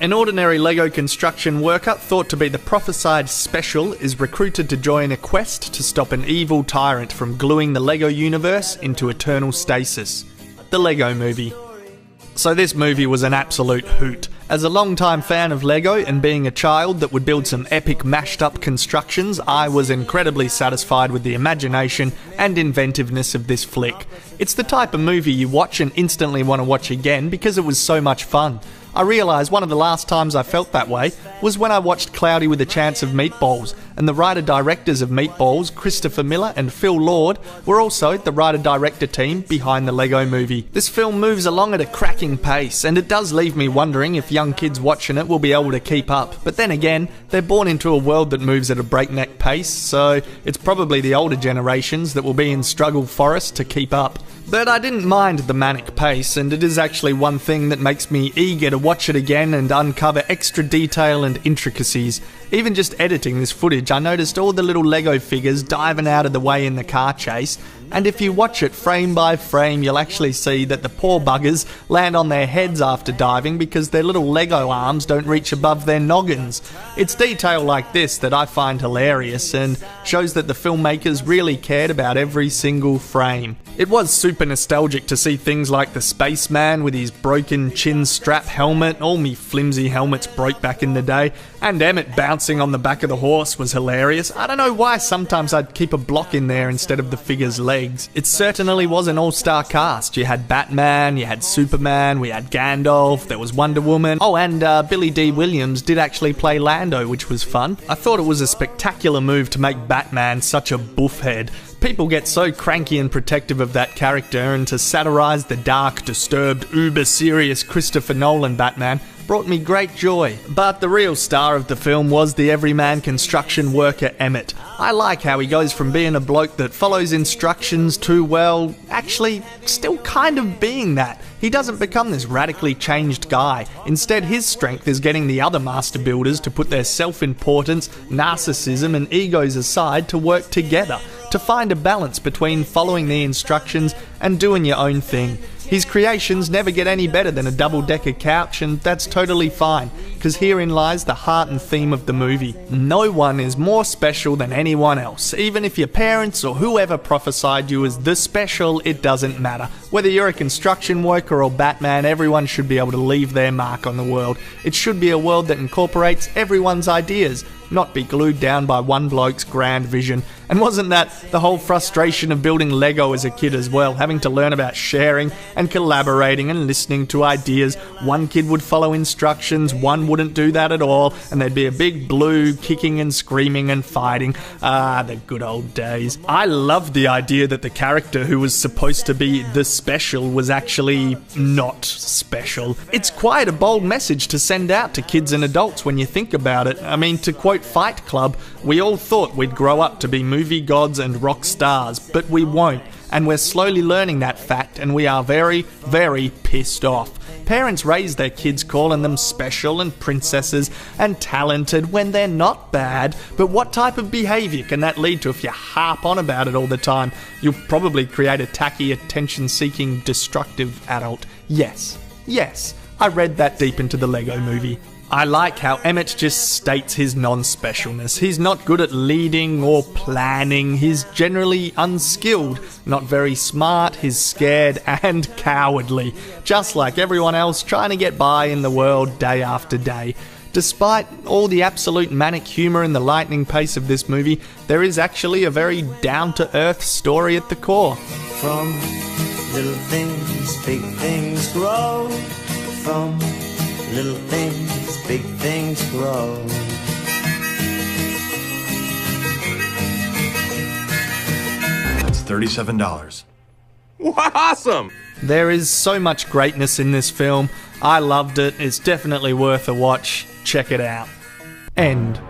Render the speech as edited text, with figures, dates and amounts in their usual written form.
An ordinary LEGO construction worker, thought to be the prophesied special, is recruited to join a quest to stop an evil tyrant from gluing the LEGO universe into eternal stasis. The LEGO Movie. So this movie was an absolute hoot. As a long-time fan of LEGO and being a child that would build some epic mashed-up constructions, I was incredibly satisfied with the imagination and inventiveness of this flick. It's the type of movie you watch and instantly want to watch again because it was so much fun. I realised one of the last times I felt that way was when I watched Cloudy with a Chance of Meatballs, and the writer-directors of Meatballs, Christopher Miller and Phil Lord, were also the writer-director team behind the LEGO Movie. This film moves along at a cracking pace, and it does leave me wondering if young kids watching it will be able to keep up. But then again, they're born into a world that moves at a breakneck pace, so it's probably the older generations that will be in struggle for us to keep up. But I didn't mind the manic pace, and it is actually one thing that makes me eager to watch it again and uncover extra detail and intricacies. Even just editing this footage, I noticed all the little LEGO figures diving out of the way in the car chase, and if you watch it frame by frame, you'll actually see that the poor buggers land on their heads after diving because their little LEGO arms don't reach above their noggins. It's detail like this that I find hilarious and shows that the filmmakers really cared about every single frame. It was super nostalgic to see things like the spaceman with his broken chin strap helmet. All me flimsy helmets broke back in the day, and Emmett bouncing on the back of the horse was hilarious. I don't know why sometimes I'd keep a block in there instead of the figure's legs. It certainly was an all-star cast. You had Batman, you had Superman, we had Gandalf, there was Wonder Woman. Oh, and Billy D. Williams did actually play Lando, which was fun. I thought it was a spectacular move to make Batman such a buffhead. People get so cranky and protective of that character, and to satirise the dark, disturbed, uber-serious Christopher Nolan Batman brought me great joy. But the real star of the film was the everyman construction worker Emmett. I like how he goes from being a bloke that follows instructions to, well, actually still kind of being that. He doesn't become this radically changed guy. Instead, his strength is getting the other master builders to put their self-importance, narcissism and egos aside to work together, to find a balance between following the instructions and doing your own thing. His creations never get any better than a double-decker couch, and that's totally fine, because herein lies the heart and theme of the movie. No one is more special than anyone else. Even if your parents or whoever prophesied you as the special, it doesn't matter. Whether you're a construction worker or Batman, everyone should be able to leave their mark on the world. It should be a world that incorporates everyone's ideas, not be glued down by one bloke's grand vision. And wasn't that the whole frustration of building Lego as a kid as well, having to learn about sharing and collaborating and listening to ideas? One kid would follow instructions, one wouldn't do that at all, and there'd be a big blue kicking and screaming and fighting. Ah, the good old days. I loved the idea that the character who was supposed to be the special was actually not special. It's quite a bold message to send out to kids and adults when you think about it. I mean, to quote Fight Club, we all thought we'd grow up to be movie gods and rock stars, but we won't, and we're slowly learning that fact, and we are very, very pissed off. Parents raise their kids calling them special and princesses and talented when they're not bad, but what type of behaviour can that lead to if you harp on about it all the time? You'll probably create a tacky, attention-seeking, destructive adult. Yes, I read that deep into the LEGO Movie. I like how Emmett just states his non-specialness. He's not good at leading or planning, he's generally unskilled, not very smart, he's scared and cowardly, just like everyone else trying to get by in the world day after day. Despite all the absolute manic humour and the lightning pace of this movie, there is actually a very down-to-earth story at the core. From little things, big things grow. From little things, big things grow. It's $37. Awesome! There is so much greatness in this film. I loved it. It's definitely worth a watch. Check it out. End.